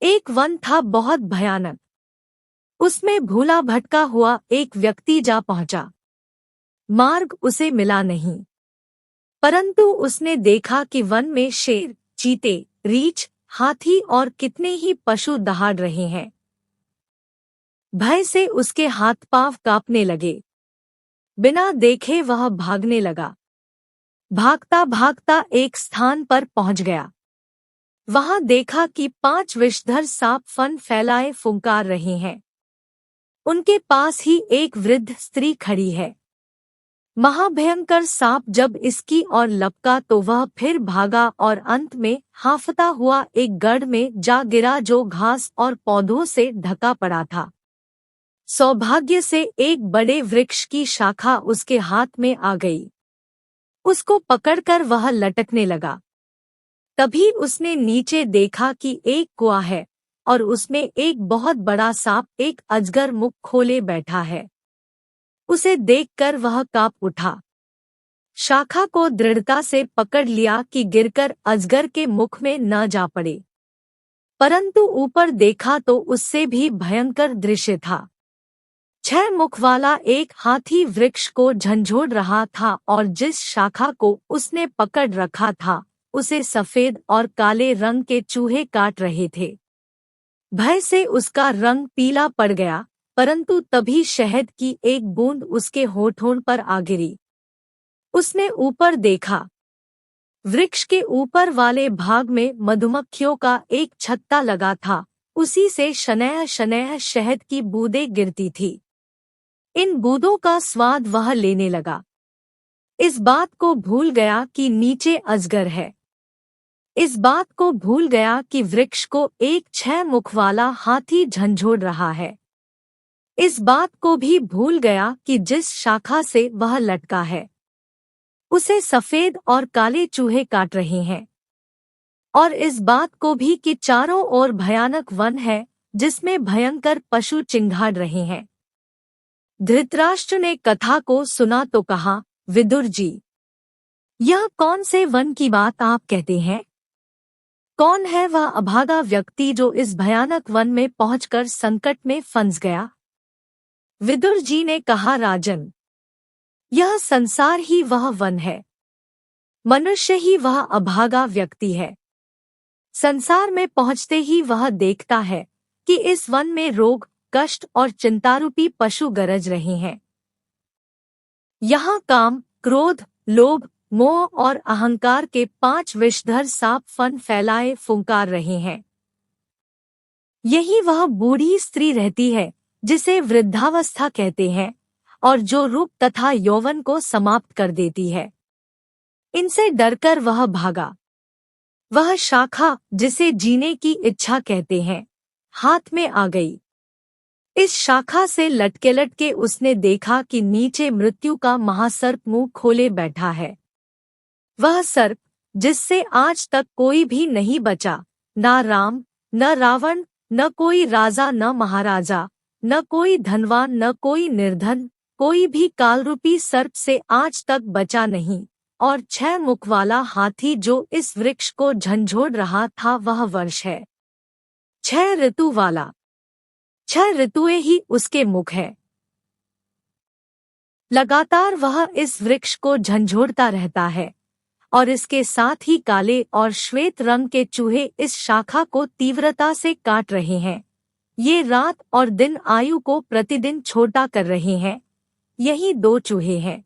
एक वन था बहुत भयानक। उसमें भूला भटका हुआ एक व्यक्ति जा पहुंचा। मार्ग उसे मिला नहीं, परंतु उसने देखा कि वन में शेर, चीते, रीछ, हाथी और कितने ही पशु दहाड़ रहे हैं। भय से उसके हाथ पांव कांपने लगे। बिना देखे वह भागने लगा। भागता भागता एक स्थान पर पहुंच गया। वहां देखा कि 5 विषधर सांप फन फैलाए फुंकार रहे हैं। उनके पास ही एक वृद्ध स्त्री खड़ी है। महाभयंकर सांप जब इसकी ओर लपका तो वह फिर भागा और अंत में हांफता हुआ एक गढ़ में जा गिरा जो घास और पौधों से ढका पड़ा था। सौभाग्य से एक बड़े वृक्ष की शाखा उसके हाथ में आ गई। उसको पकड़कर वह लटकने लगा। तभी उसने नीचे देखा कि एक कुआं है और उसमें एक बहुत बड़ा सांप एक अजगर मुख खोले बैठा है। उसे देखकर वह कांप उठा। शाखा को दृढ़ता से पकड़ लिया कि गिरकर अजगर के मुख में न जा पड़े। परंतु ऊपर देखा तो उससे भी भयंकर दृश्य था। 6 मुख वाला एक हाथी वृक्ष को झंझोड़ रहा था और जिस शाखा को उसने पकड़ रखा था उसे सफेद और काले रंग के चूहे काट रहे थे। भय से उसका रंग पीला पड़ गया, परंतु तभी शहद की एक बूंद उसके होठों पर आ गिरी। उसने ऊपर देखा। वृक्ष के ऊपर वाले भाग में मधुमक्खियों का एक छत्ता लगा था। उसी से शनैः शनैः शहद की बूंदें गिरती थी। इन बूंदों का स्वाद वह लेने लगा। इस बात को भूल गया कि नीचे अजगर है। इस बात को भूल गया कि वृक्ष को एक 6 मुख वाला हाथी झंझोड़ रहा है। इस बात को भी भूल गया कि जिस शाखा से वह लटका है उसे सफेद और काले चूहे काट रहे हैं। और इस बात को भी कि चारों ओर भयानक वन है जिसमें भयंकर पशु चिंघाड़ रहे हैं। धृतराष्ट्र ने कथा को सुना तो कहा, विदुर जी, यह कौन से वन की बात आप कहते हैं? कौन है वह अभागा व्यक्ति जो इस भयानक वन में पहुंचकर संकट में फंस गया? विदुर जी ने कहा, राजन, यह संसार ही वह वन है। मनुष्य ही वह अभागा व्यक्ति है। संसार में पहुंचते ही वह देखता है कि इस वन में रोग, कष्ट और चिंतारूपी पशु गरज रहे हैं। यहाँ काम, क्रोध, लोभ, मोह और अहंकार के 5 विषधर सांप फन फैलाए फुंकार रहे हैं। यही वह बूढ़ी स्त्री रहती है जिसे वृद्धावस्था कहते हैं और जो रूप तथा यौवन को समाप्त कर देती है। इनसे डरकर वह भागा। वह शाखा जिसे जीने की इच्छा कहते हैं हाथ में आ गई। इस शाखा से लटके लटके उसने देखा कि नीचे मृत्यु का महासर्प मुंह खोले बैठा है। वह सर्प जिससे आज तक कोई भी नहीं बचा, न राम, न रावण, न कोई राजा, न महाराजा, न कोई धनवान, न कोई निर्धन, कोई भी कालरूपी सर्प से आज तक बचा नहीं। और 6 मुख वाला हाथी जो इस वृक्ष को झंझोड़ रहा था वह वर्ष है। 6 ऋतु वाला। 6 ऋतुएं ही उसके मुख है। लगातार वह इस वृक्ष को झंझोड़ता रहता है और इसके साथ ही काले और श्वेत रंग के चूहे इस शाखा को तीव्रता से काट रहे हैं। ये रात और दिन आयु को प्रतिदिन छोटा कर रहे हैं। यही 2 चूहे हैं।